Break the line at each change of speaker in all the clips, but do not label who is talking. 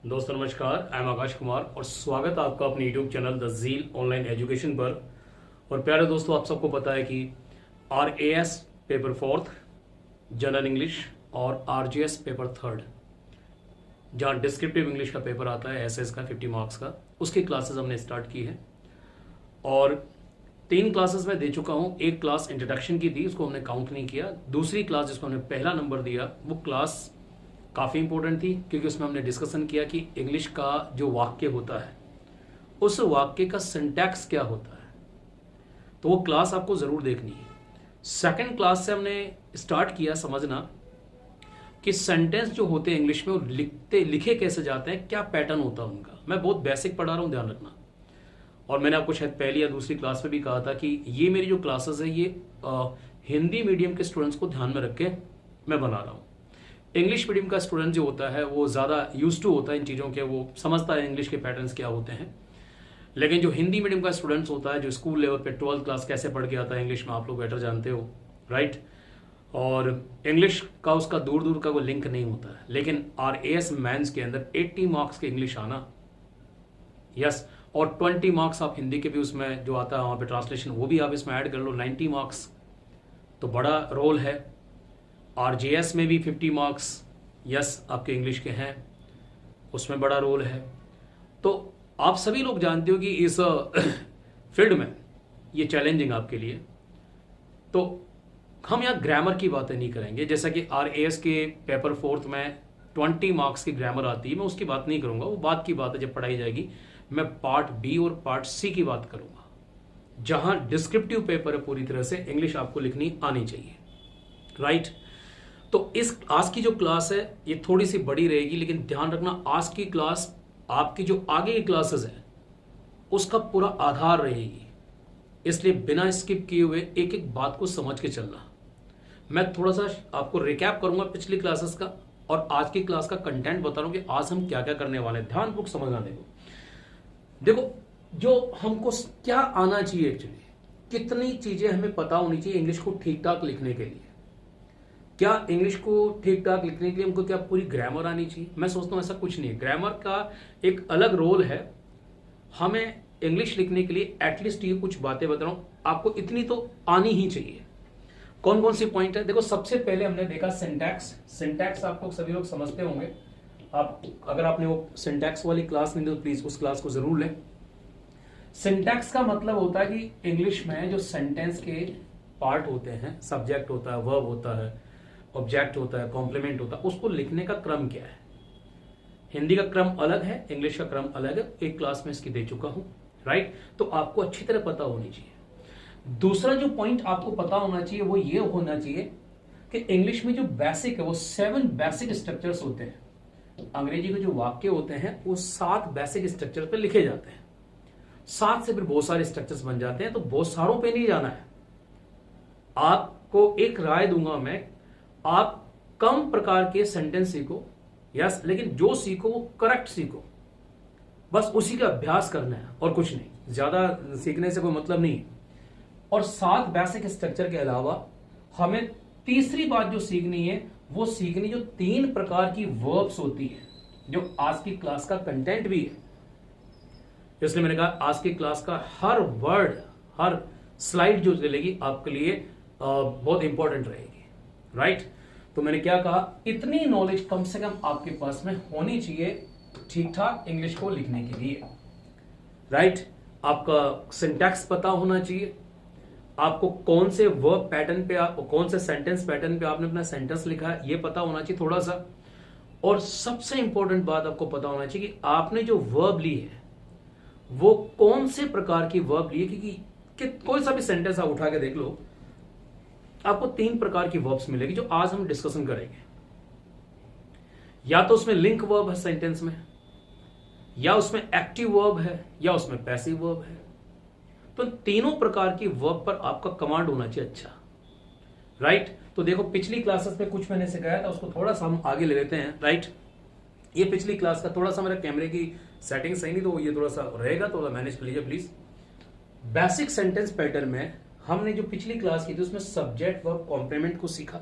दोस्तों नमस्कार, I am Akash Kumar और स्वागत है आपका अपने YouTube channel the zeal online education पर। और प्यारे दोस्तों, आप सबको पता है कि RAS paper fourth, general English और RGS पेपर थर्ड, जहाँ डिस्क्रिप्टिव इंग्लिश का पेपर आता है SS का 50 मार्क्स का, उसकी क्लासेस हमने स्टार्ट की है। और 3 क्लासेस मैं दे चुका हूँ। एक क्लास इंट्रोडक्शन की थी, उसको हमने काउंट नहीं किया। दूसरी क्लास जिसको हमने पहला नंबर दिया, वो क्लास काफ़ी इंपॉर्टेंट थी क्योंकि उसमें हमने डिस्कशन किया कि इंग्लिश का जो वाक्य होता है उस वाक्य का सिंटैक्स क्या होता है। तो वो क्लास आपको ज़रूर देखनी है। सेकंड क्लास से हमने स्टार्ट किया समझना कि सेंटेंस जो होते हैं इंग्लिश में वो लिखे कैसे जाते हैं, क्या पैटर्न होता है उनका। मैं बहुत बेसिक पढ़ा रहा हूँ, ध्यान रखना। और मैंने आपको शायद पहली या दूसरी क्लास में भी कहा था कि ये मेरी जो क्लासेस है ये हिंदी मीडियम के स्टूडेंट्स को ध्यान में रख के मैं बना रहा हूँ। इंग्लिश मीडियम का स्टूडेंट जो होता है वो ज़्यादा यूज टू होता है इन चीज़ों के, वो समझता है इंग्लिश के पैटर्न्स क्या होते हैं। लेकिन जो हिंदी मीडियम का स्टूडेंट्स होता है, जो स्कूल लेवल पे 12th क्लास कैसे पढ़ के आता है इंग्लिश में, आप लोग बेटर जानते हो, राइट। और इंग्लिश का उसका दूर दूर का कोई लिंक नहीं होता है। लेकिन RAS मेंस के अंदर 80 मार्क्स के इंग्लिश आना, यस, और 20 मार्क्स आप हिंदी के भी उसमें जो आता है वहाँ पे ट्रांसलेशन, वो भी आप इसमें ऐड कर लो, 90 मार्क्स, तो बड़ा रोल है। RGS में भी 50 मार्क्स यस आपके इंग्लिश के हैं, उसमें बड़ा रोल है। तो आप सभी लोग जानते हो कि इस फील्ड में ये चैलेंजिंग आपके लिए। तो हम यहाँ ग्रामर की बातें नहीं करेंगे, जैसा कि RAS के पेपर फोर्थ में 20 मार्क्स की ग्रामर आती है, मैं उसकी बात नहीं करूँगा, वो बात की बात है जब पढ़ाई जाएगी। मैं पार्ट B और पार्ट C की बात करूँगा, जहाँ डिस्क्रिप्टिव पेपर है, पूरी तरह से इंग्लिश आपको लिखनी आनी चाहिए, राइट। तो इस आज की जो क्लास है ये थोड़ी सी बड़ी रहेगी, लेकिन ध्यान रखना आज की क्लास आपकी जो आगे की क्लासेस है उसका पूरा आधार रहेगी। इसलिए बिना स्किप किए हुए एक एक बात को समझ के चलना। मैं थोड़ा सा आपको रिकैप करूंगा पिछली क्लासेस का और आज की क्लास का कंटेंट बता रहा हूं कि आज हम क्या क्या करने वाले हैं। ध्यानपूर्वक समझना। देखो जो हमको क्या आना चाहिए, एक्चुअली कितनी चीजें हमें पता होनी चाहिए इंग्लिश को ठीक ठाक लिखने के लिए। क्या इंग्लिश को ठीक ठाक लिखने के लिए हमको क्या पूरी ग्रामर आनी चाहिए? मैं सोचता हूँ ऐसा कुछ नहीं है। ग्रामर का एक अलग रोल है। हमें इंग्लिश लिखने के लिए एटलीस्ट ये कुछ बातें बता रहा हूँ, आपको इतनी तो आनी ही चाहिए। कौन कौन सी पॉइंट है? देखो, सबसे पहले हमने देखा सिंटैक्स। सिंटैक्स आपको सभी लोग समझते होंगे। आप अगर आपने वो सिंटैक्स वाली क्लास नहीं दी तो प्लीज उस क्लास को जरूर लें। सिंटैक्स का मतलब होता है कि इंग्लिश में जो सेंटेंस के पार्ट होते हैं, सब्जेक्ट होता है, वर्ब होता है, ऑब्जेक्ट होता है, कॉम्प्लीमेंट होता है, उसको लिखने का क्रम क्या है। हिंदी का क्रम अलग है, इंग्लिश का क्रम अलग है। एक क्लास में इसकी दे चुका हूं, राइट। तो आपको अच्छी तरह पता होनी चाहिए। दूसरा जो पॉइंट आपको पता होना चाहिए वो ये होना चाहिए कि इंग्लिश में जो बेसिक है वो 7 बेसिक स्ट्रक्चर्स होते हैं। अंग्रेजी के जो वाक्य होते हैं वो 7 बेसिक स्ट्रक्चर पे लिखे जाते हैं। 7 से फिर बहुत सारे स्ट्रक्चर्स बन जाते हैं, तो बहुत सारों पे नहीं जाना है। आपको एक राय दूंगा मैं, आप कम प्रकार के सेंटेंस सीखो, यस, लेकिन जो सीखो वो करेक्ट सीखो। बस उसी का अभ्यास करना है और कुछ नहीं। ज्यादा सीखने से कोई मतलब नहीं है। और 7 बेसिक स्ट्रक्चर के अलावा हमें तीसरी बात जो सीखनी है वो सीखनी जो 3 प्रकार की वर्ब्स होती है, जो आज की क्लास का कंटेंट भी है। इसलिए मैंने कहा आज की क्लास का हर वर्ड, हर स्लाइड जो चलेगी आपके लिए बहुत इंपॉर्टेंट रहेगी, राइट। तो मैंने क्या कहा, इतनी नॉलेज कम से कम आपके पास में होनी चाहिए ठीक ठाक इंग्लिश को लिखने के लिए, राइट। आपका सिंटैक्स पता होना चाहिए, आपको कौन से वर्ब पैटर्न पे, आप कौन से सेंटेंस पैटर्न पे आपने अपना सेंटेंस लिखा है ये पता होना चाहिए थोड़ा सा। और सबसे इंपॉर्टेंट बात आपको पता होना चाहिए कि आपने जो वर्ब ली है वो कौन से प्रकार की वर्ब ली है। क्योंकि कोई सा भी सेंटेंस आप उठा के देख लो, आपको 3 प्रकार की वर्ब्स मिलेगी जो आज हम डिस्कशन करेंगे। या तो उसमें लिंक वर्ब है सेंटेंस में, या उसमें एक्टिव वर्ब है, या उसमें पैसिव वर्ब है। तो तीनों प्रकार की वर्ब पर आपका कमांड होना चाहिए अच्छा, राइट। तो देखो पिछली क्लासेस में कुछ मैंने सिखाया था, उसको थोड़ा सा हम आगे ले लेते हैं, राइट। ये पिछली क्लास का थोड़ा सा मेरा कैमरे की सेटिंग सही नहीं, तो ये थोड़ा सा रहेगा, थोड़ा मैनेज कर लीजिए प्लीज। बेसिक सेंटेंस पैटर्न में हमने जो पिछली क्लास की थी उसमें सब्जेक्ट वर्ब कॉम्प्लीमेंट को सीखा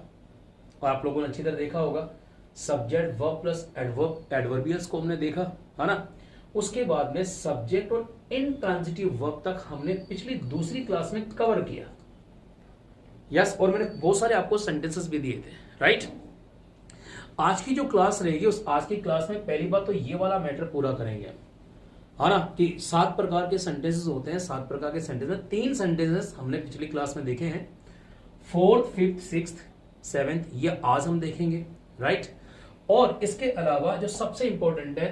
और आप लोगों ने अच्छी तरह देखा होगा। Subject verb plus adverb, adverbials को हमने देखा, है ना। उसके बाद में सब्जेक्ट और इंट्रांजिटिव वर्ब तक हमने पिछली दूसरी क्लास में कवर किया। यस, और मैंने बहुत सारे आपको सेंटेंसेस भी दिए थे, राइट। आज की जो क्लास रहेगी, उस आज की क्लास में पहली बात तो ये वाला मैटर पूरा करेंगे, है ना, कि 7 प्रकार के सेंटेंसेस होते हैं। 7 प्रकार के सेंटेंस में 3 सेंटेंसेस हमने पिछली क्लास में देखे हैं, 4th, 5th, 6th, 7th, ये आज हम देखेंगे, राइट। और इसके अलावा जो सबसे इंपॉर्टेंट है,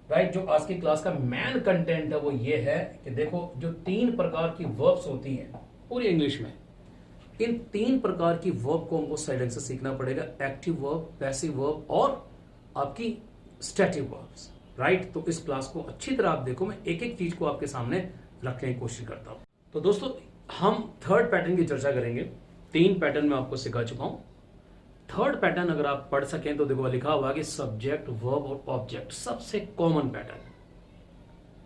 राइट, जो आज की क्लास का मेन कंटेंट है वो ये है कि देखो जो 3 प्रकार की वर्ब्स होती हैं पूरी इंग्लिश में, इन 3 प्रकार की वर्ब को हमको सही ढंग से सीखना पड़ेगा। एक्टिव वर्ब, पैसिव वर्ब और आपकी स्टैटिक वर्ब्स, राइट। तो इस क्लास को अच्छी तरह आप देखो, मैं एक एक चीज को आपके सामने रखने की कोशिश करता हूं। तो दोस्तों हम 3rd पैटर्न की चर्चा करेंगे। 3 पैटर्न मैं आपको सिखा चुका हूं। 3rd पैटर्न अगर आप पढ़ सकें तो देखो लिखा हुआ कि सब्जेक्ट, वर्ब और ऑब्जेक्ट, सबसे कॉमन पैटर्न,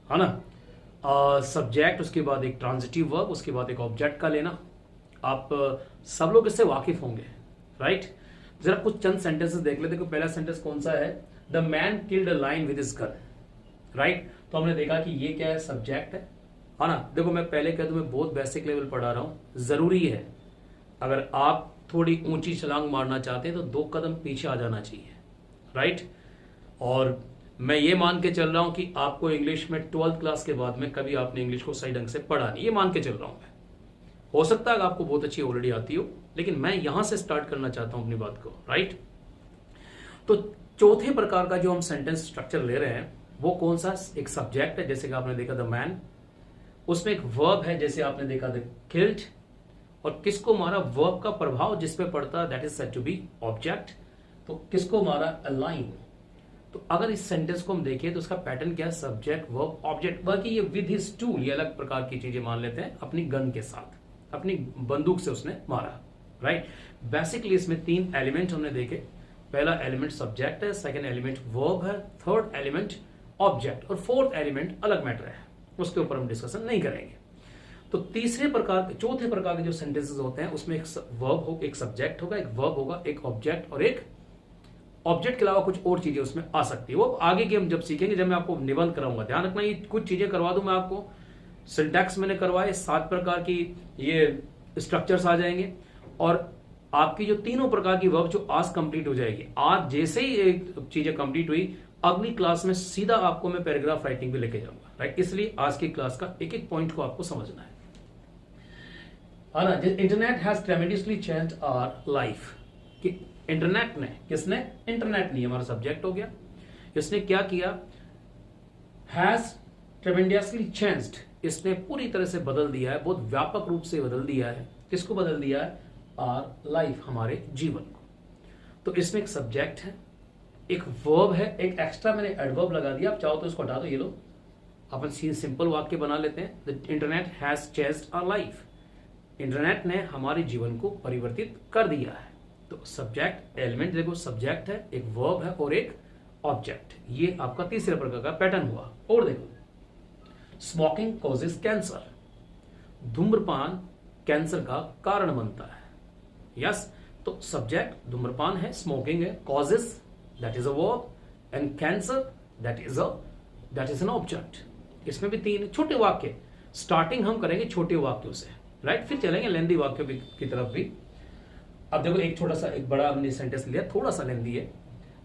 है ना। सब्जेक्ट, उसके बाद एक ट्रांजिटिव वर्ब, उसके बाद एक ऑब्जेक्ट का लेना। आप सब लोग इससे वाकिफ होंगे, राइट। जरा कुछ चंद सेंटेंसेस देख लेते। देखो पहला सेंटेंस कौन सा है, the man killed a lion with his gun, right. तो हमने देखा कि ये क्या है, सब्जेक्ट है ना। देखो मैं पहले कह दूं, मैं बहुत बेसिक लेवल पढ़ा रहा हूं, जरूरी है अगर आप थोड़ी ऊंची छलांग मारना चाहते हैं तो 2 कदम पीछे आ जाना चाहिए, राइट। और मैं ये मान के चल रहा हूं कि आपको इंग्लिश में 12th क्लास के बाद में कभी आपने इंग्लिश को सही ढंग से पढ़ा नहीं, ये मान के चल रहा हूं मैं। हो सकता है आपको बहुत अच्छी ऑलरेडी आती हो, लेकिन मैं यहां से स्टार्ट करना चाहता हूं अपनी बात को, राइट। तो चौथे प्रकार का जो हम सेंटेंस स्ट्रक्चर ले रहे हैं वो कौन सा, एक सब्जेक्ट है जैसे कि आपने देखा द मैन, उसमें एक वर्ब है जैसे आपने देखा द किल्ड, और किसको मारा, वर्ब का प्रभाव जिस पे पड़ता है that is said to be object. तो किसको मारा, अ लाइन। तो अगर इस सेंटेंस को हम देखें तो उसका पैटर्न क्या है, सब्जेक्ट, वर्ब, ऑब्जेक्ट। बाकी ये विद हिज टूल, ये अलग प्रकार की चीजें मान लेते हैं, अपनी गन के साथ, अपनी बंदूक से उसने मारा, राइट। बेसिकली इसमें 3 एलिमेंट हमने देखे। पहला एलिमेंट सब्जेक्ट है, सेकंड एलिमेंट वर्ब है, थर्ड एलिमेंट ऑब्जेक्ट, और 4th एलिमेंट अलग मैटर है, उसके ऊपर हम डिस्कशन नहीं करेंगे। तो चौथे प्रकार के जो सेंटेंसेस होते हैं उसमें एक वर्ब हो, एक सब्जेक्ट होगा, एक वर्ब होगा, एक ऑब्जेक्ट, और एक ऑब्जेक्ट के अलावा कुछ और चीजें उसमें आ सकती है। वो आगे के हम जब सीखेंगे, जब मैं आपको निबंध कराऊंगा। ध्यान रखना, ये कुछ चीजें करवा दूं मैं आपको, सिंटैक्स मैंने करवाए, 7 प्रकार की ये स्ट्रक्चर्स आ जाएंगे, और आपकी जो 3 प्रकार की वर्ब जो आज कंप्लीट हो जाएगी। आज जैसे ही एक चीजें कंप्लीट हुई, अगली क्लास में सीधा आपको मैं पैराग्राफ राइटिंग पे लेके जाऊंगा, राइट। इसलिए आज की क्लास का एक एक पॉइंट को आपको समझना है ना। Internet has tremendously changed our life, कि इंटरनेट ने, किसने, इंटरनेट नहीं, हमारा सब्जेक्ट हो गया। इसने क्या किया, हैज ट्रेमेंडसली चेंज्ड, इसने पूरी तरह से बदल दिया है, बहुत व्यापक रूप से बदल दिया है। किसको बदल दिया है, आवर लाइफ, हमारे जीवन को। तो इसमें एक सब्जेक्ट है, एक वर्ब है, एक एक्स्ट्रा मैंने एडवर्ब लगा दिया, आप चाहो तो इसको हटा दो, ये लो, अपन सिंपल वाक्य बना लेते हैं, the internet has changed our life, internet ने हमारे जीवन को परिवर्तित कर दिया है। तो सब्जेक्ट एलिमेंट देखो, सब्जेक्ट है, एक वर्ब है और एक ऑब्जेक्ट। ये आपका तीसरे प्रकार का पैटर्न हुआ। और देखो, स्मोकिंग कॉजेज कैंसर, धूम्रपान कैंसर का कारण बनता है। यस, तो सब्जेक्ट धूम्रपान है, स्मोकिंग है, causes that is a verb, and cancer that is an object. इसमें भी 3 छोटे वाक्य, स्टार्टिंग हम करेंगे छोटे वाक्यों से, राइट, फिर चलेंगे लेंदी वाक्यों की तरफ भी। अब देखो एक छोटा सा, एक बड़ा हमने सेंटेंस लिया, थोड़ा सा लेंदी है।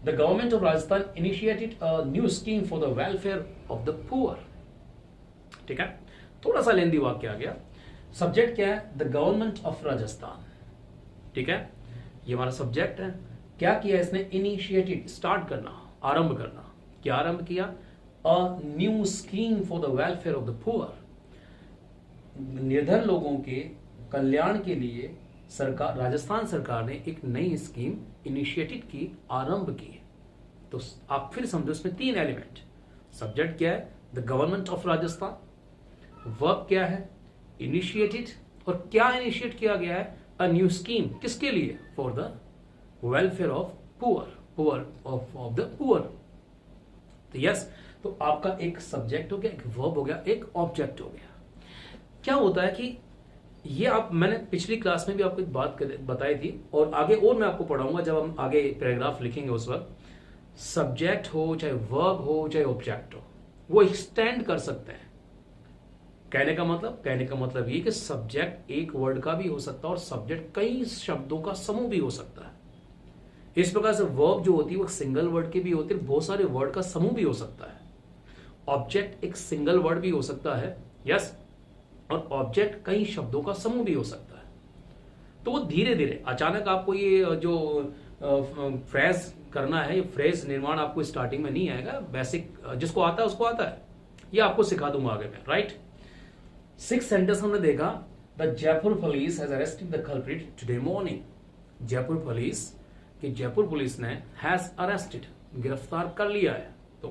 The government of Rajasthan initiated a new scheme for the welfare of the poor. ठीक है, थोड़ा सा लेंदी वाक्य आ गया। सब्जेक्ट क्या है, द गवर्नमेंट ऑफ राजस्थान। ठीक है, ये हमारा सब्जेक्ट है। क्या किया इसने, इनिशिएटेड, स्टार्ट करना, आरंभ करना। क्या आरंभ किया, a new scheme for the welfare of the poor, निर्धन लोगों के कल्याण के लिए सरकार, राजस्थान सरकार ने एक नई स्कीम इनिशिएटेड की, आरंभ की। तो आप फिर समझो, इसमें 3 एलिमेंट, सब्जेक्ट क्या है, the government of Rajasthan, verb क्या है, इनिशिएटेड, और क्या इनिशिएट किया गया है, अ न्यू स्कीम, किसके लिए, for the welfare of poor of the poor. तो यस, तो आपका एक सब्जेक्ट हो गया, एक वर्ब हो गया, एक ऑब्जेक्ट हो गया। क्या होता है कि ये मैंने पिछली क्लास में भी आपको एक बात बताई थी, और आगे और मैं आपको पढ़ाऊंगा जब हम आगे पैराग्राफ लिखेंगे उस वक्त, सब्जेक्ट हो, चाहे वर्ब हो, चाहे ऑब्जेक्ट हो, वो एक्सटेंड कर सकते हैं। कहने का मतलब ये कि सब्जेक्ट एक वर्ड का भी हो सकता है और सब्जेक्ट कई शब्दों का समूह भी हो सकता है। इस प्रकार से वर्ब जो होती है वो सिंगल वर्ड की भी होती है, बहुत सारे वर्ड का समूह भी हो सकता है। ऑब्जेक्ट एक सिंगल वर्ड भी हो सकता है, यस, और ऑब्जेक्ट कई शब्दों का समूह भी हो सकता है। तो वो धीरे धीरे, अचानक आपको ये जो फ्रेज करना है, ये फ्रेज निर्माण आपको स्टार्टिंग में नहीं आएगा। बेसिक जिसको आता है उसको आता है, ये आपको सिखा दूंगा आगे में, राइट। 6 सेंटेंस हमने देखा। The Jaipur police has arrested the culprit today morning. Jaipur police ने हैज अरेस्टेड, गिरफ्तार कर लिया है। तो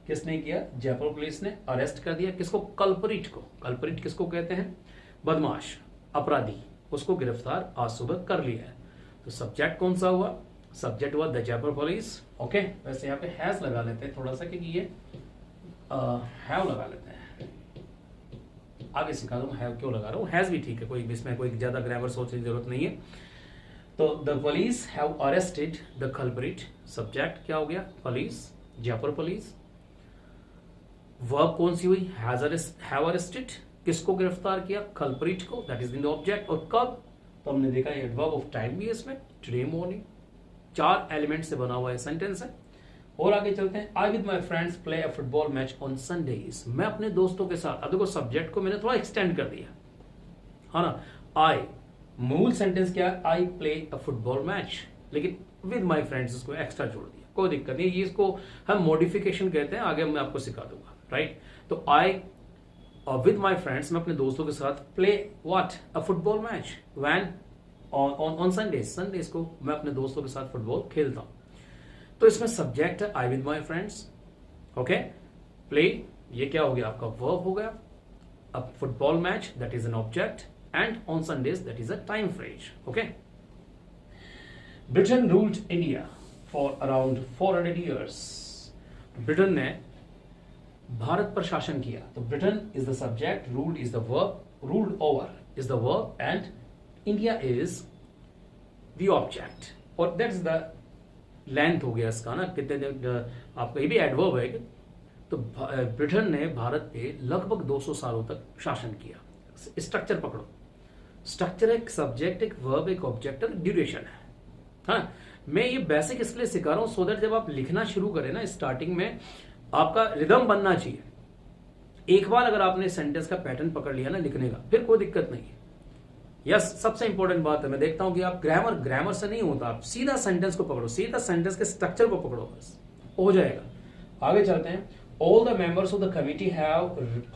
किसने किया? जयपुर पुलिस ने अरेस्ट कर दिया। किसको? कल्प्रिट को। कल्प्रिट किसको कहते हैं? बदमाश, अपराधी, उसको गिरफ्तार आज सुबह कर लिया है। तो सब्जेक्ट कौन सा हुआ? सब्जेक्ट हुआ द जयपुर पुलिस। ओके, वैसे यहाँ पे हैज लगा लेते हैं थोड़ा सा, क्योंकि ये हैव लगा लेते हैं, आगे सिखा दूंगा हैव क्यों लगा रहा हूँ। हैज भी ठीक है, कोई इसमें कोई ज्यादा ग्रामर सोचने की जरूरत नहीं है। तो the police have arrested the culprit, subject क्या हो गया? Police, Jaipur police. वर्ब कौन सी हुई? हैव अरेस्टेड, किसको गिरफ्तार किया? कल्प्रिट को, that is in the object. और कब? तो हमने देखा एडवर्ब ऑफ टाइम भी है इसमें, टुडे मॉर्निंग। 4 एलिमेंट से बना हुआ है सेंटेंस है। और आगे चलते हैं। I with my friends play a football match on Sundays. मैं अपने दोस्तों के साथ, अब देखो सब्जेक्ट को मैंने थोड़ा एक्सटेंड कर दिया, है ना। आई, मूल सेंटेंस क्या है? I play a football match, लेकिन विद माई फ्रेंड्स इसको एक्स्ट्रा जोड़ दिया, कोई दिक्कत नहीं। ये इसको हम मॉडिफिकेशन कहते हैं, आगे मैं आपको सिखा दूंगा, राइट। तो आई विद माई फ्रेंड्स, मैं अपने दोस्तों के साथ play what? A football match. When? On Sundays, Sundays को मैं अपने दोस्तों के साथ फुटबॉल खेलता हूं। तो इसमें सब्जेक्ट है I with my friends, okay. Play, ये क्या हो गया? आपका वर्ब हो गया। अब football match, that is an object, and on Sundays, that is a time phrase, okay. Britain ruled India for around 400 years. Britain ने भारत पर शासन किया। तो Britain is the subject, ruled is the verb, ruled over is the verb, and India is the object. और that is the length हो गया इसका ना, कितने दिन आपका, ये भी एडवर्ब है। तो ब्रिटेन ने भारत पे लगभग 200 सालों तक शासन किया। स्ट्रक्चर पकड़ो, स्ट्रक्चर एक सब्जेक्ट, एक वर्ब, एक ऑब्जेक्ट और ड्यूरेशन है। हाँ, मैं ये बेसिक इसलिए सिखा रहा हूं सो दैट जब आप लिखना शुरू करें ना, स्टार्टिंग में आपका रिदम बनना चाहिए। एक बार अगर आपने सेंटेंस का पैटर्न पकड़ लिया ना लिखने का, फिर कोई दिक्कत नहीं है। यस, सबसे इंपॉर्टेंट बात है, मैं देखता हूं कि आप ग्रामर से नहीं होता, आप सीधा सेंटेंस को पकड़ो, सीधा सेंटेंस के स्ट्रक्चर को पकड़ो, बस हो जाएगा। आगे चलते हैं। All the members of the committee have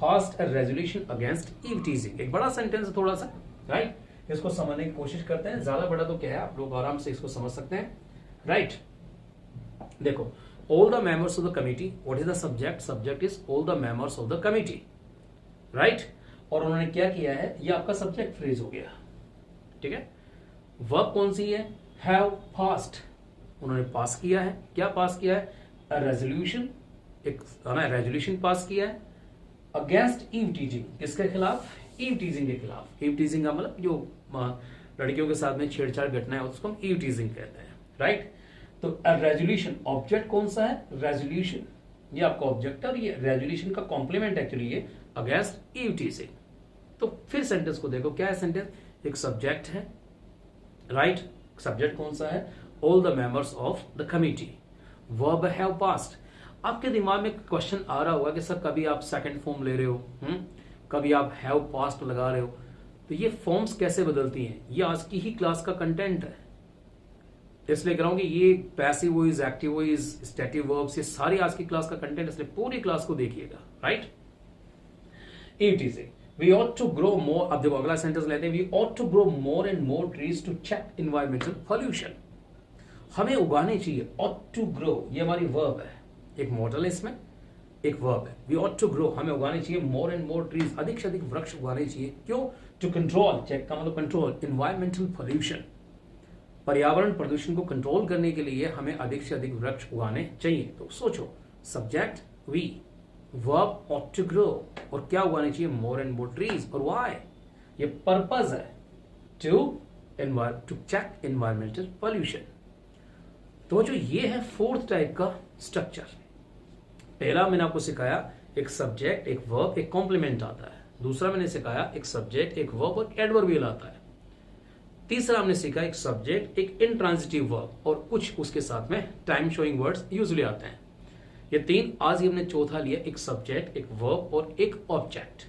passed a resolution against eve teasing. एक बड़ा सेंटेंस है थोड़ा सा, राइट। इसको समझने की कोशिश करते हैं। ज्यादा बड़ा तो क्या है, आप लोग आराम से इसको समझ सकते हैं, राइट। देखो, all the members of the committee, what is the subject? Subject is all the members of the committee, right. और उन्होंने क्या किया है? ये आपका सब्जेक्ट फ्रेज हो गया, ठीक है। वर्ब कौन सी है? हैव पास्ड, उन्होंने पास किया है। क्या पास किया है? अ रेजोल्यूशन, एक रेजोल्यूशन पास किया है अगेंस्ट ईव टीजिंग। किसके खिलाफ? ईव टीजिंग के खिलाफ। ईव टीजिंग का मतलब जो लड़कियों के साथ में छेड़छाड़ घटना है उसको हम ईव टीजिंग कहते हैं, राइट। तो अ रेजोल्यूशन, ऑब्जेक्ट कौन सा है? रेजोल्यूशन, ये आपका ऑब्जेक्ट है और ये रेजोल्यूशन का कॉम्प्लीमेंट एक्चुअली ये अगेंस्ट ईव टीजिंग। तो फिर सेंटेंस को देखो, क्या है सेंटेंस? एक सब्जेक्ट है, राइट। सब्जेक्ट कौन सा है? All the members of the committee. Verb have passed. आपके दिमाग में क्वेश्चन आ रहा होगा कि सर कभी आप सेकंड फॉर्म ले रहे हो, कभी आप हैव पास्ट लगा रहे हो, तो ये फॉर्म्स कैसे बदलती हैं? ये आज की ही क्लास का कंटेंट है, इसलिए कह रहा हूं कि ये passive voice, active voice, स्टैटिव verbs, ये सारी आज की क्लास का कंटेंट, इसलिए पूरी क्लास को देखिएगा, right. It is we ought to grow more. अब देखो अगला सेंटेंस लेते हैं। We ought to grow more and more trees to check environmental pollution. हमें उगाने चाहिए, ऑट टू ग्रो, ये हमारी वर्ब है, एक मॉडल है इसमें, एक वर्ब है। वी ऑट टू ग्रो, हमें उगाने चाहिए मोर एंड मोर ट्रीज, अधिक से अधिक वृक्ष उगाने चाहिए। क्यों? टू कंट्रोल, चेक का मतलब कंट्रोल, एनवायरमेंटल पॉल्यूशन, पर्यावरण प्रदूषण को कंट्रोल करने के लिए हमें अधिक से अधिक वृक्ष उगाने चाहिए। तो सोचो, subject we, verb ought to grow, और क्या उगाने चाहिए? More and more trees. और व्हाई? ये पर्पस है, टू चेक एनवायरमेंटल पॉल्यूशन। तो जो ये है फोर्थ टाइप का स्ट्रक्चर। पहला मैंने आपको सिखाया एक सब्जेक्ट, एक वर्ब, एक कॉम्प्लीमेंट आता है। दूसरा मैंने सिखाया एक सब्जेक्ट, एक वर्ब और एडवर्बियल आता है। तीसरा हमने सीखा एक सब्जेक्ट, एक इंट्रांजिटिव वर्ब और कुछ उसके साथ में टाइम शोइंग वर्ड्स यूजुअली आते हैं। ये तीन। आज ही हमने चौथा लिया एक सब्जेक्ट, एक वर्ब और एक ऑब्जेक्ट।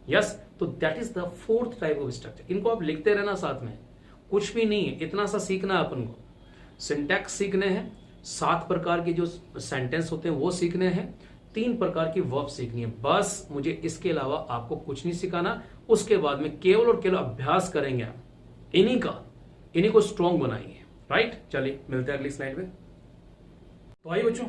यस, तो that is the fourth type of structure. इनको आप लिखते रहना साथ में, कुछ भी नहीं है, इतना सा सीखना है अपन को। सिंटैक्स सीखने हैं, 7 प्रकार के जो सेंटेंस होते हैं वो सीखने हैं, 3 प्रकार की वर्ब सीखनी है। बस मुझे इसके अलावा आपको कुछ नहीं सिखाना। उसके बाद में केवल और केवल अभ्यास करेंगे आप इन्हीं को स्ट्रॉन्ग बनाएंगे। राइट, चलिए मिलते हैं अगली स्लाइड में। तो आइए बच्चों,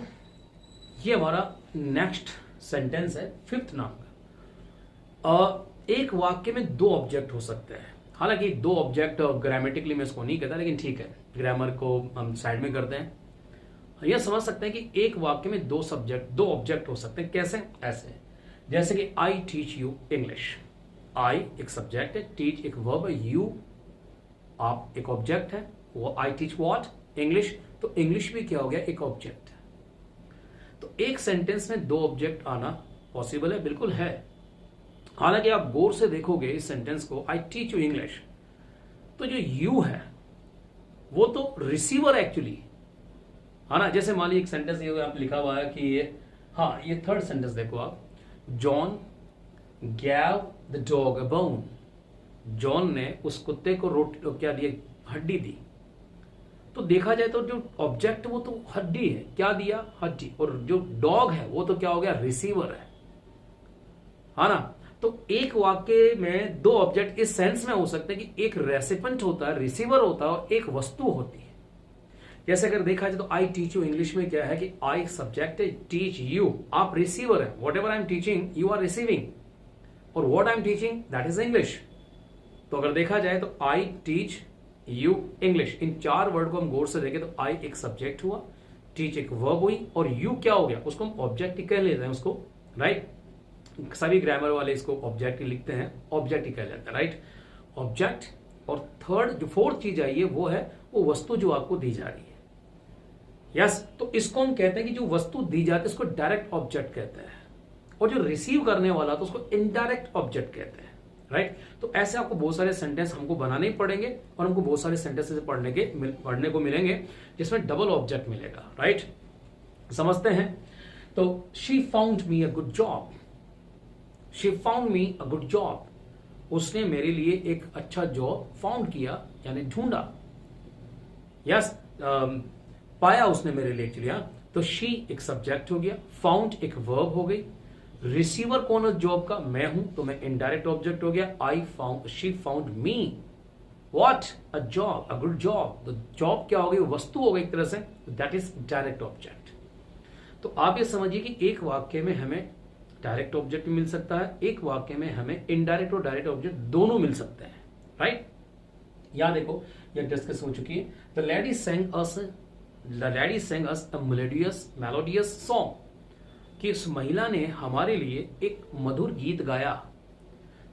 ये हमारा नेक्स्ट सेंटेंस है 5th नाम का। एक वाक्य में 2 ऑब्जेक्ट हो सकते हैं। हालांकि 2 ऑब्जेक्ट ग्रामेटिकली मैं इसको नहीं कहता, लेकिन ठीक है, ग्रामर को हम साइड में करते हैं। यह समझ सकते हैं कि एक वाक्य में 2 ऑब्जेक्ट हो सकते हैं। कैसे? ऐसे जैसे कि आई टीच यू इंग्लिश। आई एक सब्जेक्ट है, टीच एक वर्ब है, यू आप एक ऑब्जेक्ट है। वो आई टीच व्हाट इंग्लिश, तो इंग्लिश भी क्या हो गया? एक ऑब्जेक्ट है। तो एक सेंटेंस में 2 ऑब्जेक्ट आना पॉसिबल है, बिल्कुल है। हालांकि आप गौर से देखोगे इस सेंटेंस को, आई टीच यू इंग्लिश, तो जो यू है वो तो रिसीवर एक्चुअली है ना। जैसे मान लीजिए एक सेंटेंस ये आप लिखा हुआ है कि ये 3rd सेंटेंस देखो आप, John gave the dog a bone. John ने उस कुत्ते को रोटी क्या दिया? हड्डी दी। तो देखा जाए तो जो ऑब्जेक्ट वो तो हड्डी है, क्या दिया? हड्डी। और जो डॉग है वो तो क्या हो गया? रिसीवर है ना। तो एक वाक्य में 2 ऑब्जेक्ट इस सेंस में हो सकते हैं कि एक रेसिपेंट होता है, रिसीवर होता है, और एक वस्तु होती है। जैसे अगर देखा जाए तो आई टीच यू इंग्लिश में क्या है कि आई सब्जेक्ट है, टीच यू आप रिसीवर है। Whatever I am teaching you are receiving, और what I am teaching that is English. तो अगर देखा जाए तो I teach you English, in 4 word को हम गौर से देखें तो आई एक सब्जेक्ट हुआ, टीच एक वर्ब हुई, और यू क्या हो गया? उसको हम ऑब्जेक्ट ही कह लेते हैं उसको। राइट, सभी ग्रामर वाले इसको ऑब्जेक्ट ही लिखते हैं, ऑब्जेक्ट ही कह लेते हैं। Right, object. और जो 4th चीज आई है वो है वो वस्तु जो आपको दी जा रही है। यस, तो इसको हम कहते हैं कि जो वस्तु दी जाती है उसको डायरेक्ट ऑब्जेक्ट कहते हैं, और जो रिसीव करने वाला तो उसको इनडायरेक्ट ऑब्जेक्ट कहते हैं। राइट, तो ऐसे आपको बहुत सारे सेंटेंस हमको बनाने ही पड़ेंगे, और हमको बहुत सारे सेंटेंसेस पढ़ने को मिलेंगे जिसमें डबल ऑब्जेक्ट मिलेगा। राइट, समझते हैं। तो she found me a good job. She found me a good job, उसने मेरे लिए एक अच्छा जॉब फाउंड किया, यानी ढूंढा। यस, पाया उसने मेरे लिए एक्चुअली। तो शी एक सब्जेक्ट हो गया, फाउंड एक वर्ब हो गई, रिसीवर कौन है जॉब का? मैं हूं, तो मैं इनडायरेक्ट ऑब्जेक्ट हो गया। I found, she found me what? A job, a good job. तो जॉब क्या हो गई? वस्तु हो गई एक तरह से, दैट इज डायरेक्ट ऑब्जेक्ट। तो आप ये समझिए कि एक वाक्य में हमें डायरेक्ट ऑब्जेक्ट मिल सकता है, एक वाक्य में हमें इनडायरेक्ट और डायरेक्ट ऑब्जेक्ट दोनों मिल सकते हैं। राइट, यहां देखो ये डिस्कस हो चुकी है। The lady sang us a melodious song, कि उस महिला ने हमारे लिए एक मधुर गीत गाया।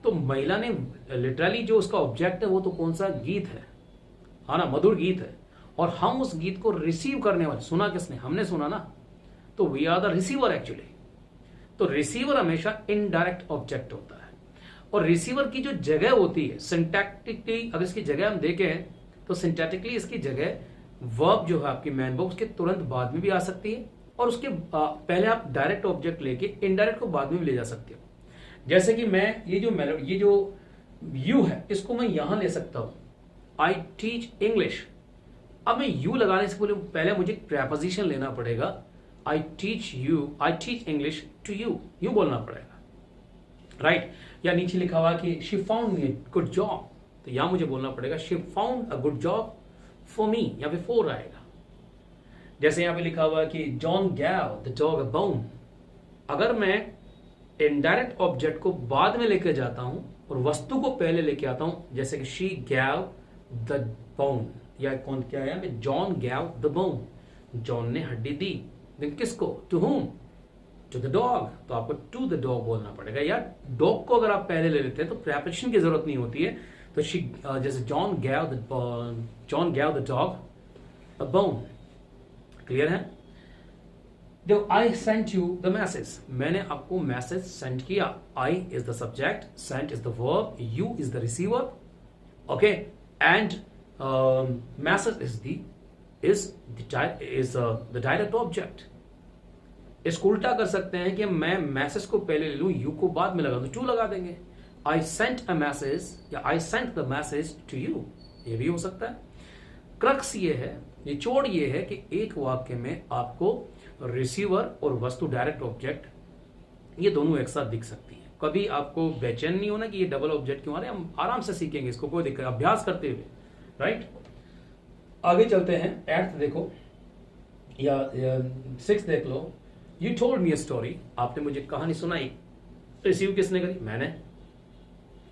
तो महिला ने लिटरली जो उसका ऑब्जेक्ट है वो तो कौन सा? गीत है ना, मधुर गीत है। और हम उस गीत को रिसीव करने वाले, सुना किसने? हमने सुना ना, तो we are the receiver actually. तो रिसीवर हमेशा इनडायरेक्ट ऑब्जेक्ट होता है, और रिसीवर की जो जगह होती है सिंटैक्टिकली, अगर इसकी जगह हम देखें तो सिंटैक्टिकली इसकी जगह वर्ब जो है आपकी मैन वर्ब उसके तुरंत बाद में भी आ सकती है, और उसके पहले आप डायरेक्ट ऑब्जेक्ट लेके इनडायरेक्ट को बाद में भी ले जा सकते हो। जैसे कि मैं ये जो यू है इसको मैं यहां ले सकता हूं, आई टीच इंग्लिश। अब मैं यू लगाने से पहले मुझे प्रेपोजिशन लेना पड़ेगा, I teach English to you, you बोलना पड़ेगा। राइट, या नीचे लिखा हुआ कि she found me good job, तो यहां मुझे बोलना पड़ेगा she found a good job for me, या फिर फोर आएगा। जैसे यहां पे लिखा हुआ है कि John gave the dog a bone. अगर मैं इनडायरेक्ट ऑब्जेक्ट को बाद में लेकर जाता हूं और वस्तु को पहले लेके आता हूं, जैसे कि शी गैव द बोन, या कौन क्या है? John gave the bone, John ने हड्डी दी। लेकिन किसको? To whom? To the dog. तो आपको टू द डॉग बोलना पड़ेगा। या डॉग को अगर आप पहले ले लेते हैं तो प्रेपोजिशन की जरूरत नहीं होती है। तो जैसे John gave the dog a bone, clear है? देखो, I sent you the message, मैंने आपको मैसेज सेंड किया. I is the subject, sent is the verb, you is the receiver. Okay, and message is the direct object. इसको उल्टा कर सकते हैं कि मैं मैसेज को पहले ले लूं, यू को बाद में लगा दूं, टू लगा देंगे. आई सेंट अ मैसेज या I sent the message to you, ये भी हो सकता है. क्रक्स ये है, निचोड़ ये है कि एक वाक्य में आपको रिसीवर और वस्तु डायरेक्ट ऑब्जेक्ट ये दोनों एक साथ दिख सकती है. कभी आपको बेचैन नहीं होना कि ये डबल ऑब्जेक्ट क्यों आ रहे हैं, हम आराम से सीखेंगे इसको, कोई दिक्कत, अभ्यास करते हुए. राइट, आगे चलते हैं. 8th देखो या 6th देख लो. You told me a story, आपने मुझे कहानी सुनाई. रिसीव किसने करी? मैंने.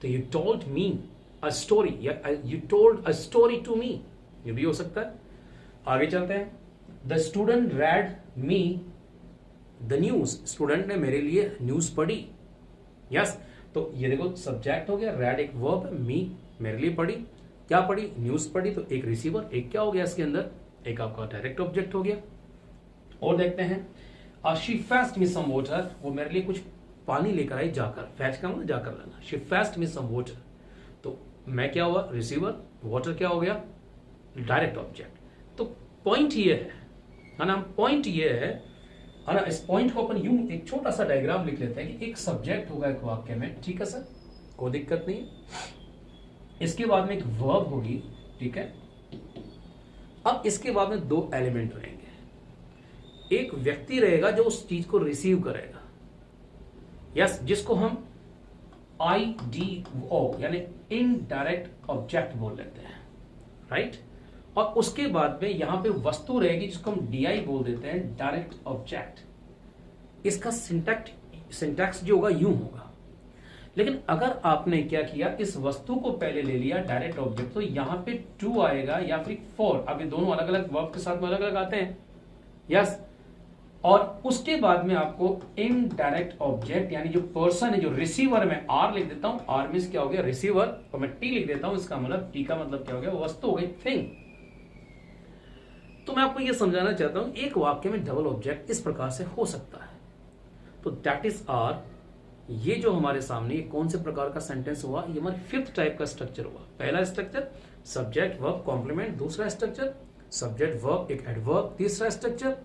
तो you told me a story या you told a story to me, ये भी हो सकता है. आगे चलते हैं. The student read me the news, student ने मेरे लिए न्यूज पढ़ी. यस, तो ये देखो सब्जेक्ट हो गया, रेड एक वर्ब है, मी मेरे लिए पढ़ी. क्या पढ़ी? न्यूज पढ़ी. तो एक रिसीवर, एक क्या हो गया इसके अंदर, एक आपका डायरेक्ट ऑब्जेक्ट हो गया. और देखते हैं. She fetched me some water, वो मेरे लिए कुछ पानी लेकर आई जाकर. फैच का मतलब जाकर लाना. She fetched me some water, तो मैं क्या हुआ? रिसीवर. वाटर क्या हो गया? Direct object. तो पॉइंट ये है ना, पॉइंट ये है ना, इस पॉइंट को अपन यूं एक छोटा सा डायग्राम लिख लेते हैं कि एक सब्जेक्ट होगा एक वाक्य में. ठीक है सर, कोई दिक्कत नहीं है. इसके बाद में एक वर्ब होगी. ठीक है, अब इसके बाद में दो एलिमेंट रहेंगे. एक व्यक्ति रहेगा जो उस चीज को रिसीव करेगा. यस, जिसको हम IDO यानी इनडायरेक्ट ऑब्जेक्ट बोल लेते हैं. राइट, और उसके बाद में यहां पे वस्तु रहेगी जिसको हम DI बोल देते हैं, डायरेक्ट ऑब्जेक्ट. इसका सिंटैक्स जो होगा यूं होगा. लेकिन अगर आपने क्या किया, इस वस्तु को पहले ले लिया डायरेक्ट ऑब्जेक्ट, तो यहां पे टू आएगा या फिर फोर. अब ये दोनों अलग अलग वर्ब के साथ में अलग अलग आते हैं. यस, और उसके बाद में आपको इनडायरेक्ट ऑब्जेक्ट यानी जो पर्सन है, जो रिसीवर, में R लिख देता हूं. R मींस क्या हो गया? रिसीवर. और मैं T लिख देता हूं, इसका मतलब T का मतलब क्या हो गया? वस्तु हो गई, थिंग. तो मैं आपको यह समझाना चाहता हूं, एक वाक्य में डबल ऑब्जेक्ट इस प्रकार से हो सकता है. तो दैट इज आर. ये जो हमारे सामने कौन से प्रकार का सेंटेंस हुआ? ये हमारे 5th टाइप का स्ट्रक्चर हुआ. पहला स्ट्रक्चर सब्जेक्ट वर्ब कॉम्प्लीमेंट. दूसरा स्ट्रक्चर सब्जेक्ट वर्ब एक एडवर्ब. तीसरा स्ट्रक्चर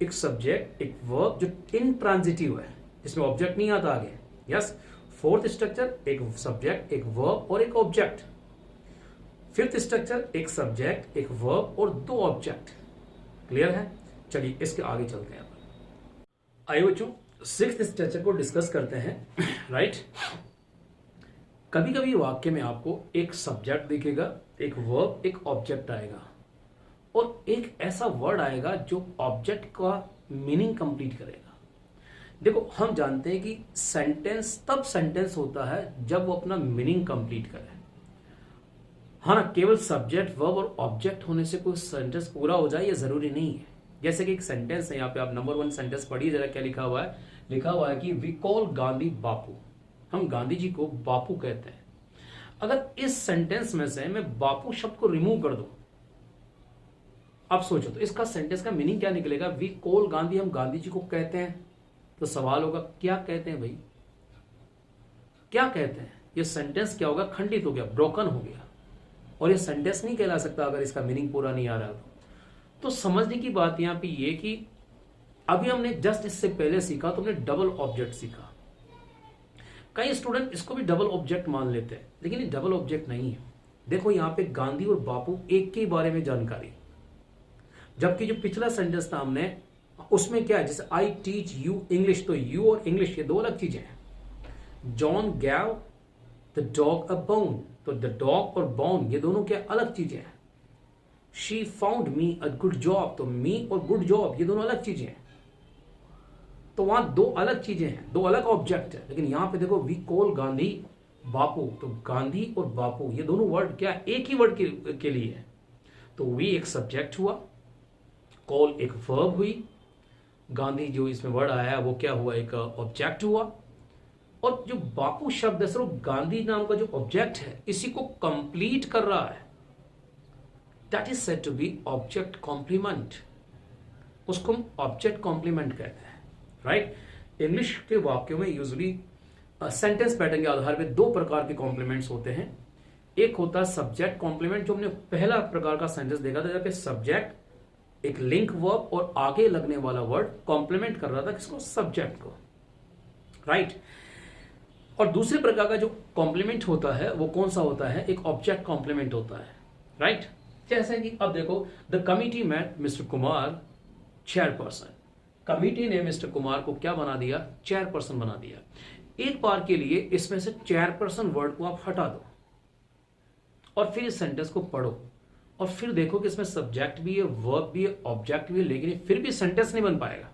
एक सब्जेक्ट एक वर्ब जो इंट्रांजिटिव है, जिसमें ऑब्जेक्ट नहीं आता आगे. यस. 4th स्ट्रक्चर एक सब्जेक्ट एक वर्ब और एक ऑब्जेक्ट. 5th स्ट्रक्चर एक सब्जेक्ट एक वर्ब और दो ऑब्जेक्ट. क्लियर है? चलिए इसके आगे चलते हैं. आइए बच्चों, 6th स्ट्रक्चर को डिस्कस करते हैं. राइट, कभी कभी वाक्य में आपको एक सब्जेक्ट दिखेगा, एक वर्ब एक ऑब्जेक्ट आएगा, और एक ऐसा वर्ड आएगा जो ऑब्जेक्ट का मीनिंग कंप्लीट करेगा. देखो, हम जानते हैं कि सेंटेंस तब सेंटेंस होता है जब वो अपना मीनिंग कंप्लीट करे. हाँ ना, केवल सब्जेक्ट वर्ब और ऑब्जेक्ट होने से कोई सेंटेंस पूरा हो जाए ये जरूरी नहीं है. जैसे कि एक सेंटेंस है, यहाँ पे आप नंबर 1 सेंटेंस पढ़िए जरा. क्या लिखा हुआ है? लिखा हुआ है कि वी कॉल गांधी बापू, हम गांधी जी को बापू कहते हैं. अगर इस सेंटेंस में से मैं बापू शब्द को रिमूव कर दूं, अब सोचो तो इसका सेंटेंस का मीनिंग क्या निकलेगा? वी कॉल गांधी, हम गांधी जी को कहते हैं. तो सवाल होगा क्या कहते हैं भाई, क्या कहते हैं? ये सेंटेंस क्या होगा? खंडित हो गया, ब्रोकन हो गया, और ये सेंटेंस नहीं कहला सकता अगर इसका मीनिंग पूरा नहीं आ रहा. तो समझने की बात यहां पे ये कि अभी हमने जस्ट इससे पहले सीखा, तो हमने डबल ऑब्जेक्ट सीखा. कई स्टूडेंट इसको भी डबल ऑब्जेक्ट मान लेते हैं, लेकिन ये डबल ऑब्जेक्ट नहीं है. देखो, यहां पे गांधी और बापू एक के बारे में जानकारी, जबकि जो पिछला सेंटेंस था हमने उसमें क्या है? जैसे आई टीच यू इंग्लिश, तो यू और इंग्लिश ये दो अलग चीजें हैं. John gave the dog a bone, तो द डॉग और बोन ये दोनों क्या अलग चीजें हैं. She found me a good job, तो मी और गुड जॉब ये दोनों अलग चीजें हैं. तो वहां दो अलग चीजें हैं, दो अलग ऑब्जेक्ट है. लेकिन यहां पे देखो, वी कॉल गांधी बापू, तो गांधी और बापू ये दोनों वर्ड क्या एक ही वर्ड के लिए है. तो वी एक सब्जेक्ट हुआ, कॉल एक वर्ब हुई, गांधी जो इसमें वर्ड आया है वो क्या हुआ? एक ऑब्जेक्ट हुआ. और जो बापू शब्द है सर, गांधी नाम का जो ऑब्जेक्ट है इसी को कंप्लीट कर रहा है. That is said to be object complement. उसको हम ऑब्जेक्ट कॉम्प्लीमेंट कहते हैं, राइट। इंग्लिश के वाक्यों में यूजुअली सेंटेंस पैटर्न के आधार पे दो प्रकार के कॉम्प्लीमेंट्स होते हैं। एक होता है सब्जेक्ट कॉम्प्लीमेंट, जो हमने पहला प्रकार का सेंटेंस देखा था, जबकि सब्जेक्ट एक लिंक वर्ब और आगे लगने वाला वर्ड कॉम्प्लीमेंट कर रहा था किसको, सब्जेक्ट को, राइट। और दूसरे प्रकार का जो कॉम्प्लीमेंट होता है वो कौन सा होता है, एक ऑब्जेक्ट कॉम्प्लीमेंट होता है, राइट। जैसे कि अब देखो, the committee met Mister Kumar chairperson, committee ने मिस्टर कुमार को क्या बना दिया, चेयरपर्सन बना दिया। एक बार के लिए इसमें से चेयरपर्सन वर्ड को आप हटा दो और फिर इस सेंटेंस को पढ़ो और फिर देखो कि इसमें सब्जेक्ट भी है, वर्ब भी है, ऑब्जेक्ट भी है, लेकिन फिर भी सेंटेंस नहीं बन पाएगा।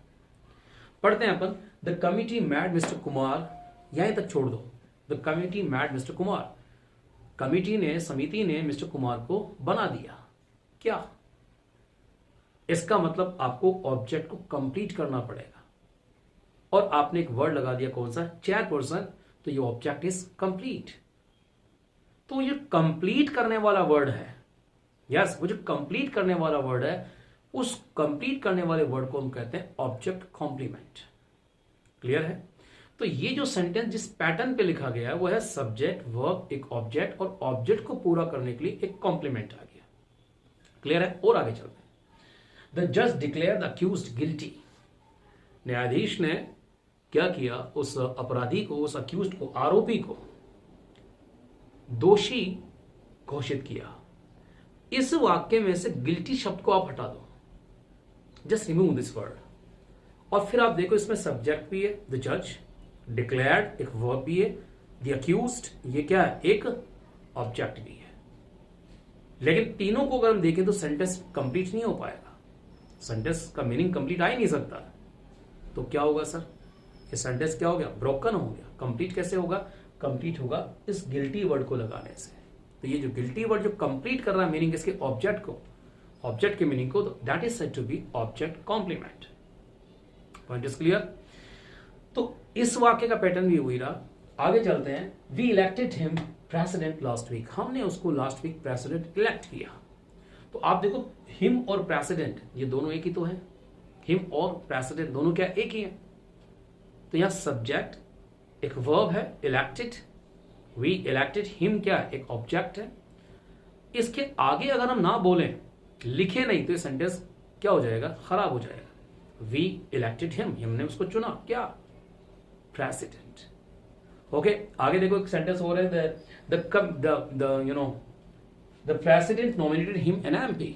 पढ़ते हैं अपन, the committee made Mister Kumar, यहीं तक छोड़ दो, the committee made Mister Kumar, committee ने, समिति ने मिस्टर कुमार को बना दिया। क्या, इसका मतलब आपको ऑब्जेक्ट को कंप्लीट करना पड़ेगा और आपने एक वर्ड लगा दिया, कौन सा, चेयरपर्सन, तो ये ऑब्जेक्ट इज कंप्लीट। तो ये कंप्लीट करने वाला वर्ड है, यस, वो जो कंप्लीट करने वाला वर्ड है, उस कंप्लीट करने वाले वर्ड को हम कहते हैं ऑब्जेक्ट कॉम्प्लीमेंट। क्लियर है। तो ये जो सेंटेंस जिस पैटर्न पे लिखा गया है वो है सब्जेक्ट वर्ब एक ऑब्जेक्ट, और ऑब्जेक्ट को पूरा करने के लिए एक कॉम्प्लीमेंट आ गया। क्लियर है। और आगे चलते हैं। द जज डिक्लेयर द अक्यूज्ड गिल्टी, न्यायाधीश ने क्या किया, उस अपराधी को, उस अक्यूज्ड को, आरोपी को दोषी घोषित किया। इस वाक्य में से गिल्टी शब्द को आप हटा दो, जस्ट रिमूव दिस वर्ड, और फिर आप देखो इसमें सब्जेक्ट भी है द जज, डिक्लेयर्ड एक वर्ब भी है, द अक्यूज्ड ये क्या है, एक ऑब्जेक्ट भी है। लेकिन तीनों को अगर हम देखें तो सेंटेंस कंप्लीट नहीं हो पाएगा, सेंटेंस का मीनिंग कंप्लीट आ ही नहीं सकता। तो क्या होगा सर, ये सेंटेंस क्या हो गया, ब्रोकन हो गया। कंप्लीट कैसे होगा, कंप्लीट होगा इस गिल्टी वर्ड को लगाने से। तो ये जो गिल्टी वर्ड जो कंप्लीट कर रहा है मीनिंग इसके ऑब्जेक्ट को, ऑब्जेक्ट के मीनिंग को, that is said to be object complement. Point is clear. तो इस वाक्य का पैटर्न भी वही रहा। आगे चलते हैं। We elected him president last week, हमने उसको लास्ट वीक प्रेसिडेंट इलेक्ट किया। तो आप देखो हिम और प्रेसिडेंट ये दोनों एक ही तो है, हिम और प्रेसिडेंट दोनों क्या एक ही है। तो यहां सब्जेक्ट एक वर्ब है, इलेक्टेड, वी इलेक्टेड हिम क्या है, एक ऑब्जेक्ट है। इसके आगे अगर हम ना बोलें, लिखे नहीं, तो ये सेंटेंस क्या हो जाएगा, खराब हो जाएगा। वी इलेक्टेड हिम, हमने उसको चुना, क्या, प्रेसिडेंट। ओके, आगे देखो एक सेंटेंस हो रहा है, the president nominated him an MP,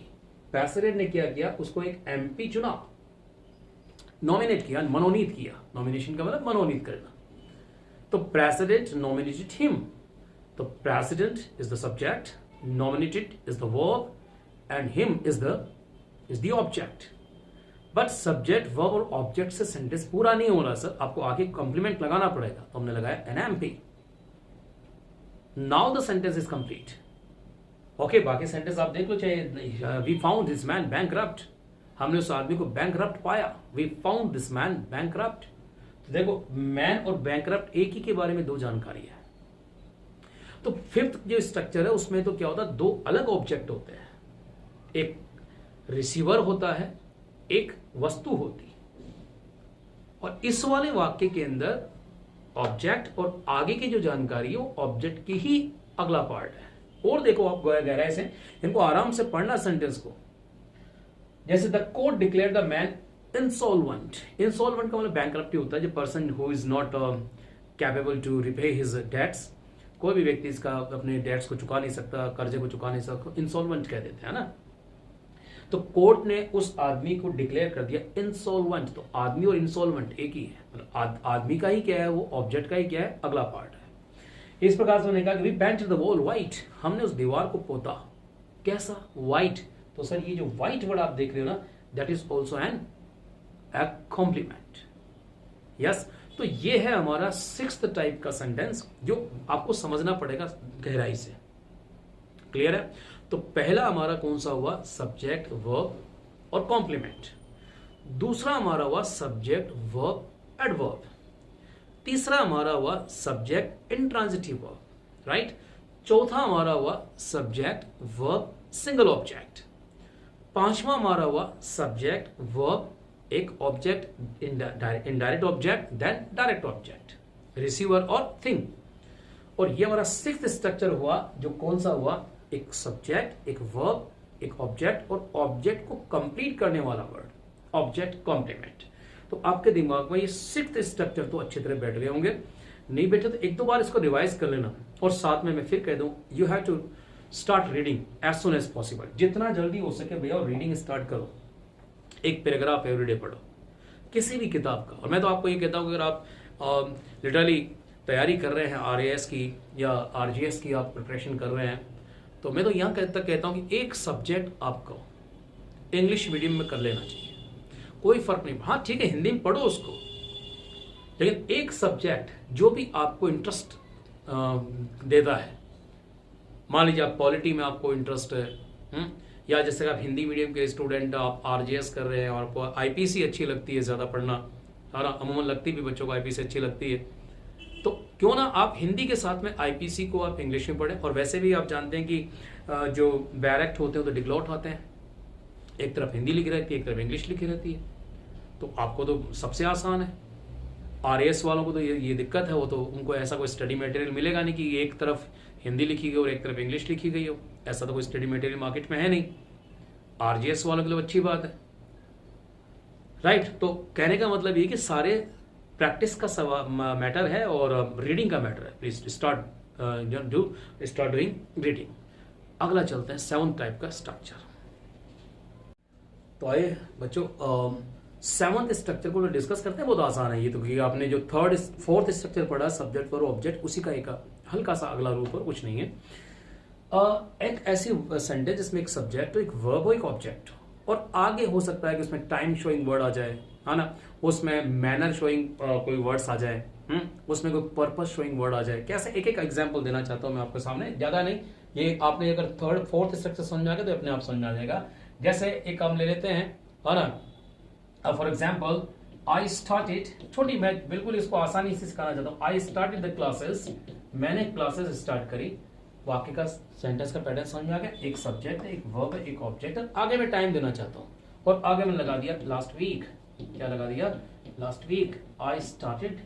president ने क्या किया, उसको एक एमपी चुना, नॉमिनेट किया, मनोनीत किया। नॉमिनेशन का मतलब मनोनीत करना। तो प्रेसिडेंट नॉमिनेटेड हिम, तो president is the subject, nominated is the verb and him is the object. But subject verb और ऑब्जेक्ट से सेंटेंस पूरा नहीं हो रहा सर, आपको आगे कॉम्प्लीमेंट लगाना पड़ेगा। तो हमने लगाया an MP, now the sentence is complete. Okay, बाकी सेंटेंस आप देख लो, चाहे we found this man bankrupt, हमने उस आदमी को बैंकरप्ट पाया, we found this man bankrupt. तो देखो मैन और बैंकरप्ट एक ही के बारे में दो जानकारी है। तो फिफ्थ जो स्ट्रक्चर है उसमें तो क्या होता है, दो अलग ऑब्जेक्ट होते हैं, एक रिसीवर होता है, एक वस्तु होती। और इस वाले वाक्य के अंदर ऑब्जेक्ट और आगे की जो जानकारी है वो ऑब्जेक्ट की ही अगला पार्ट है। और देखो आप गहराई से इनको आराम से पढ़ना सेंटेंस को। जैसे the court declare the man insolvent, insolvent का मतलब बैंकरप्टी होता है, जो person who is not capable to repay his debts, कोई भी व्यक्ति इसका अपने डेट्स को चुका नहीं सकता, कर्जे को चुका नहीं सकता, इंसॉल्वेंट कह देते हैं ना। तो कोर्ट ने उस आदमी को डिक्लेयर कर दिया इंसॉल्वेंट। तो आदमी और इंसॉल्वेंट एक ही है, मतलब आदमी का ही क्या है, वो ऑब्जेक्ट का ही क्या है, अगला पार्ट है। इस प्रकार से उन्होंने कहा कि we painted the wall white, हमने उस दीवार को पोता, कैसा, व्हाइट। तो सर ये जो व्हाइट वर्ड आप देख रहे हो ना, that is also an complement. Yes, तो ये है हमारा सिक्स्थ टाइप का सेंटेंस जो आपको समझना पड़ेगा गहराई से। क्लियर है। तो पहला हमारा कौन सा हुआ, सब्जेक्ट वर्ब और कॉम्प्लीमेंट। दूसरा हमारा हुआ सब्जेक्ट वर्ब एडवर्ब। तीसरा हमारा हुआ सब्जेक्ट इंट्रांजिटिव वर्ब, राइट। चौथा हमारा हुआ सब्जेक्ट वर्ब सिंगल ऑब्जेक्ट। पांचवा हमारा हुआ सब्जेक्ट वर्ब एक object, indirect object, then direct object, receiver और थिंग। और ये हमारा सिक्स्थ स्ट्रक्चर हुआ, जो कौन सा हुआ, एक सब्जेक्ट, एक वर्ब, एक ऑब्जेक्ट और ऑब्जेक्ट को कंप्लीट करने वाला वर्ड, ऑब्जेक्ट कॉम्प्लीमेंट। तो आपके दिमाग में ये सिक्स्थ स्ट्रक्चर तो अच्छी तरह बैठ गए होंगे। नहीं बैठे तो एक दो बार इसको रिवाइज कर लेना। और साथ में मैं फिर कह दूं, you have to start reading as soon as possible. जितना जल्दी हो सके भैया रीडिंग स्टार्ट करो। एक पैराग्राफ एवरीडे पढ़ो किसी भी किताब का। और मैं तो आपको ये कहता हूँ, अगर आप लिटरली तैयारी कर रहे हैं आरएएस की या आरजीएस की, आप प्रिपरेशन कर रहे हैं, तो मैं तो यहाँ तक कहता हूँ कि एक सब्जेक्ट आपको इंग्लिश मीडियम में कर लेना चाहिए, कोई फर्क नहीं। हाँ ठीक है, हिंदी में पढ़ो उसको, लेकिन एक सब्जेक्ट जो भी आपको इंटरेस्ट देता है। मान लीजिए आप पॉलिटी में आपको इंटरेस्ट है, या जैसे आप हिंदी मीडियम के स्टूडेंट, आप आरजीएस कर रहे हैं और आपको आईपीसी अच्छी लगती है ज़्यादा पढ़ना, है ना, अमूमन लगती भी बच्चों को आईपीसी अच्छी लगती है, तो क्यों ना आप हिंदी के साथ में आईपीसी को आप इंग्लिश में पढ़ें। और वैसे भी आप जानते हैं कि जो डायरेक्ट होते हैं तो डिग्लॉट होते हैं, एक तरफ हिंदी लिखी रहती है, एक तरफ इंग्लिश लिखी रहती है, तो आपको तो सबसे आसान है। आरएएस वालों को तो ये दिक्कत है, वो तो उनको ऐसा कोई स्टडी मटेरियल मिलेगा नहीं कि एक तरफ हिंदी लिखी गई और एक तरफ इंग्लिश लिखी गई हो, ऐसा तो कोई स्टडी मटेरियल मार्केट में है नहीं। आरजीएस वालों के लिए अच्छी बात है, राइट। तो कहने का मतलब ये कि सारे प्रैक्टिस का मैटर है और रीडिंग का मैटर है। Please start doing reading. अगला चलते हैं 7th टाइप का स्ट्रक्चर। तो आइए बच्चों 7th स्ट्रक्चर को डिस्कस करते हैं। बहुत आसान है ये तो, क्योंकि आपने जो 4th स्ट्रक्चर पढ़ा, सब्जेक्ट वर्ब ऑब्जेक्ट, उसी का एक हल्का सा अगला रूप और कुछ नहीं है। एक ऐसी सेंटेंस जिसमें एक सब्जेक्ट हो, एक वर्ब हो, एक ऑब्जेक्ट हो, और आगे हो सकता है कि उसमें टाइम शोइंग वर्ड आ जाए, है ना, उसमें मैनर शोइंग कोई वर्ड्स आ जाए, उसमें कोई पर्पस शोइंग वर्ड आ जाए। कैसे, एक एक एग्जांपल देना चाहता हूं मैं आपके सामने, ज्यादा नहीं। ये आपने अगर 3rd 4th स्ट्रक्चर समझ आ गया तो अपने आप समझ आ जाएगा। जैसे एक हम ले लेते हैं, है ना, फॉर एग्जाम्पल आई स्टार्टेड, छोटी, मैं बिल्कुल इसको आसानी से सिखाना चाहता हूँ। आई स्टार्टेड द क्लासेस, मैंने क्लासेस स्टार्ट करी। वाक्य का, सेंटेंस का पैटर्न समझ आ गया। एक सब्जेक्ट है, एक वर्ब है, एक ऑब्जेक्ट है। आगे मैं टाइम देना चाहता हूँ और आगे मैंने लगा दिया लास्ट वीक। क्या लगा दिया? Last week. I started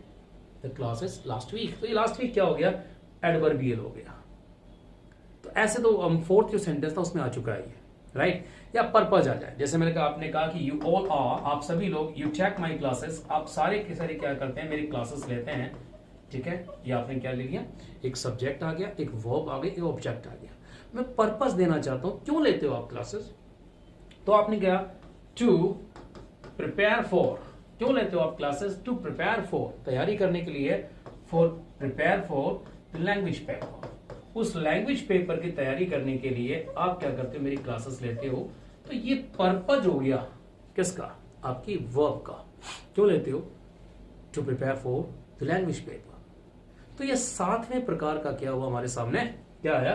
the classes last week. तो ये लास्ट वीक क्या हो गया? एडवर्बियल हो गया। तो ऐसे तो हम 4th जो सेंटेंस था उसमें आ चुका है ये, राइट। या पर्पज आ जाए, जैसे मैंने कहा, आपने कहा कि यू ऑल आर, आप सभी लोग, यू चेक माई क्लासेस, आप सारे के सारे क्या करते हैं, मेरी क्लासेस लेते हैं, ठीक है। ये आपने क्या ले लिया? एक सब्जेक्ट आ गया, एक वर्ब आ गया, एक ऑब्जेक्ट आ गया। मैं पर्पस देना चाहता हूं, क्यों लेते हो आप क्लासेस? तो आपने कहा टू प्रिपेयर फॉर। क्यों लेते हो आप क्लासेस? टू प्रिपेयर फॉर, तैयारी करने के लिए, for prepare for language paper, उस लैंग्वेज पेपर की तैयारी करने के लिए आप क्या करते हो, मेरी क्लासेस लेते हो। तो ये पर्पज हो गया किसका? आपकी वर्ब का। क्यों लेते हो? To prepare for the language paper. तो ये 7वें प्रकार का क्या हुआ हमारे सामने, क्या आया?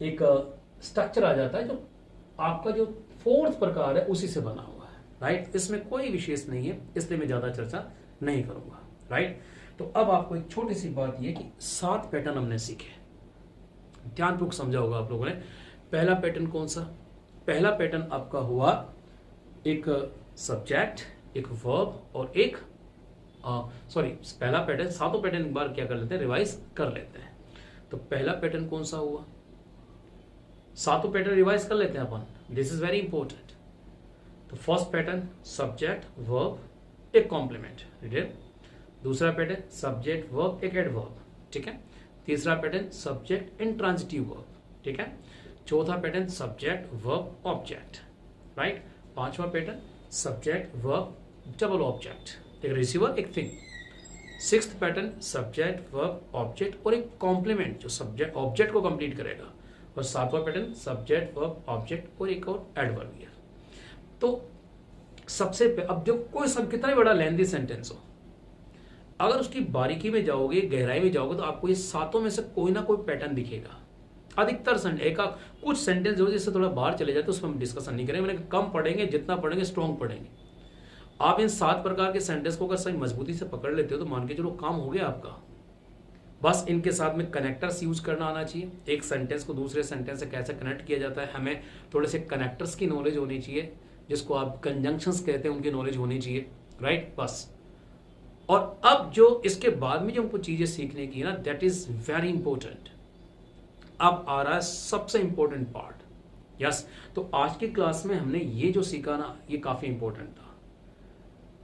एक स्ट्रक्चर आ जाता है जो आपका जो 4th प्रकार है उसी से बना हुआ है, राइट। इसमें कोई विशेष नहीं है, इसलिए मैं ज्यादा चर्चा नहीं करूंगा, राइट। तो अब आपको एक छोटी सी बात यह कि 7 पैटर्न हमने सीखे, ध्यानपूर्वक समझा होगा आप लोगों ने। पहला पैटर्न कौन सा? पहला पैटर्न आपका हुआ एक सब्जेक्ट, एक वर्ब और एक पहला पैटर्न, 7 पैटर्न एक बार क्या कर लेते हैं, रिवाइज कर लेते हैं। तो पहला पैटर्न कौन सा हुआ? 7 पैटर्न रिवाइज कर लेते हैं अपन, दिस इज वेरी इंपॉर्टेंट। तो फर्स्ट पैटर्न सब्जेक्ट वर्ब एक कॉम्प्लीमेंट, रिटेल। दूसरा पैटर्न सब्जेक्ट वर्ब एक एडवर्ब, ठीक है। तीसरा पैटर्न सब्जेक्ट इंट्रांजिटिव वर्ब, ठीक है। चौथा pattern subject verb object, right. 5वां pattern subject verb double object, एक रिसीवर एक thing. 6th pattern subject verb object और एक कॉम्प्लीमेंट जो सब्जेक्ट ऑब्जेक्ट को कंप्लीट करेगा। और 7वां पैटर्न सब्जेक्ट वर्ब ऑब्जेक्ट और एक और एडवर्बियल। तो सबसे अब जो कोई सब कितना बड़ा लेंथी सेंटेंस हो, अगर उसकी बारीकी में जाओगे, गहराई में जाओगे, तो आपको ये 7 में से कोई ना कोई पैटर्न दिखेगा। अधिकतर कुछ सेंटेंस जो जिससे थोड़ा बाहर चले जाते हैं उसमें हम डिस्कशन नहीं करेंगे, मैंने कम पढ़ेंगे, जितना पढ़ेंगे स्ट्रॉन्ग पढ़ेंगे। आप इन 7 प्रकार के सेंटेंस को अगर सही मजबूती से पकड़ लेते हो तो मान के चलो काम हो गया आपका। बस इनके साथ में कनेक्टर्स यूज करना आना चाहिए। एक सेंटेंस को दूसरे सेंटेंस से कैसे कनेक्ट किया जाता है, हमें थोड़े से कनेक्टर्स की नॉलेज होनी चाहिए, जिसको आप कंजंक्शंस कहते हैं, उनकी नॉलेज होनी चाहिए, राइट, बस। और अब जो इसके बाद में जो हमको चीजें सीखने की है ना, दैट इज वेरी इंपॉर्टेंट। अब आ रहा है सबसे इंपॉर्टेंट पार्ट। यस, तो आज की क्लास में हमने ये जो सीखा ना, ये काफी इंपॉर्टेंट था,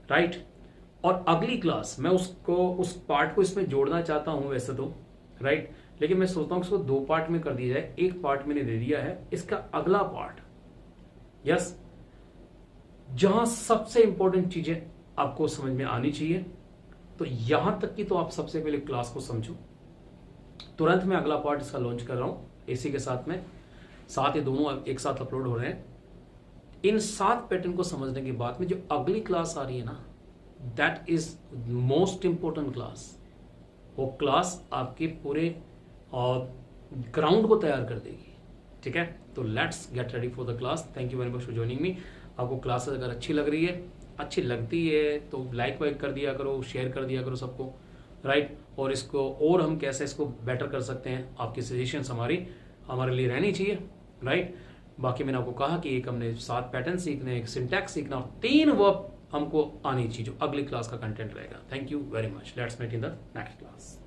राइट। और अगली क्लास मैं उस पार्ट को इसमें जोड़ना चाहता हूं वैसे तो, राइट, लेकिन मैं सोचता हूं इसको 2 पार्ट में कर दिया जाए। एक पार्ट मैंने दे दिया है, इसका अगला पार्ट, यस, जहां सबसे इंपॉर्टेंट चीजें आपको समझ में आनी चाहिए। तो यहां तक की तो आप सबसे पहले क्लास को समझो। तुरंत मैं अगला पार्ट इसका लॉन्च कर रहा हूं इसी के साथ में, साथ ये दोनों एक साथ अपलोड हो रहे हैं। इन 7 पैटर्न को समझने के बाद में जो अगली क्लास आ रही है ना, that is most important class. वो क्लास आपके पूरे ग्राउंड को तैयार कर देगी, ठीक है। तो let's get ready for the class. Thank you very much for joining me. आपको क्लासेस अगर अच्छी लग रही है, अच्छी लगती है, तो लाइक वाइक कर दिया करो, शेयर कर दिया करो सबको, राइट। और इसको और हम कैसे इसको बेटर कर सकते हैं, आपकी सजेशंस हमारे लिए रहनी चाहिए, राइट। बाकी मैंने आपको कहा कि एक हमने 7 पैटर्न सीखने, एक सिंटैक्स सीखना और 3 वर्ब हमको आनी चाहिए, जो अगली क्लास का कंटेंट रहेगा। Thank you very much. Let's meet in the next class.